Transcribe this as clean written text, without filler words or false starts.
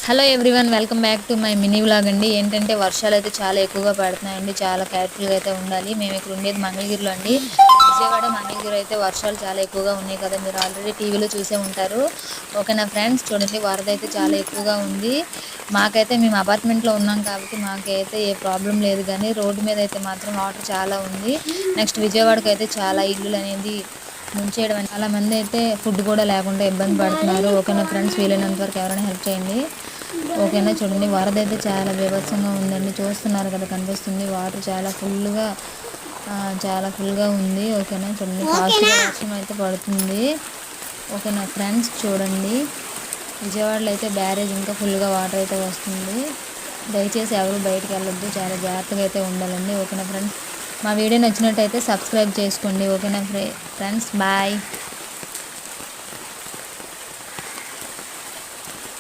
Hello everyone, welcome back to my mini vlog అండి. ఏంటంటే వర్షాలు అయితే చాలా ఎక్కువగా పడుతున్నాయండి. చాలా కేర్ఫుల్గా అయితే ఉండాలి. మేము ఇక్కడ ఉండేది మంగళగిరిలో అండి. విజయవాడ మంగళగిరి అయితే వర్షాలు చాలా ఎక్కువగా ఉన్నాయి కదా, మీరు ఆల్రెడీ టీవీలో చూసే ఉంటారు. ఓకేనా ఫ్రెండ్స్, చూడండి వరద అయితే చాలా ఎక్కువగా ఉంది. మాకైతే మేము అపార్ట్మెంట్లో ఉన్నాం కాబట్టి మాకైతే ఏ ప్రాబ్లం లేదు, కానీ రోడ్డు మీద అయితే మాత్రం వాటర్ చాలా ఉంది. నెక్స్ట్ విజయవాడకి అయితే చాలా ఇల్లులు అనేది ముంచేయడం, చాలా మంది అయితే ఫుడ్ కూడా లేకుండా ఇబ్బంది పడుతున్నారు. ఓకేనా ఫ్రెండ్స్, వీలైనంత వరకు ఎవరైనా హెల్ప్ చేయండి. ఓకేనా, చూడండి వరద అయితే చాలా బీభత్సంగా ఉందండి. చూస్తున్నారు కదా, కనిపిస్తుంది వాటర్ చాలా ఫుల్గా ఉంది. ఓకేనా, చూడండి ఫాస్ట్గా వర్షం అయితే పడుతుంది. ఓకేనా ఫ్రెండ్స్, చూడండి విజయవాడలో అయితే బ్యారేజ్ ఇంకా ఫుల్గా వాటర్ అయితే వస్తుంది. దయచేసి ఎవరు బయటకు వెళ్ళొద్దు, చాలా జాగ్రత్తగా అయితే ఉండాలండి. ఓకేనా ఫ్రెండ్స్, మా వీడియో నచ్చినట్టయితే సబ్స్క్రైబ్ చేసుకోండి. ఓకేనా ఫ్రెండ్స్, బాయ్.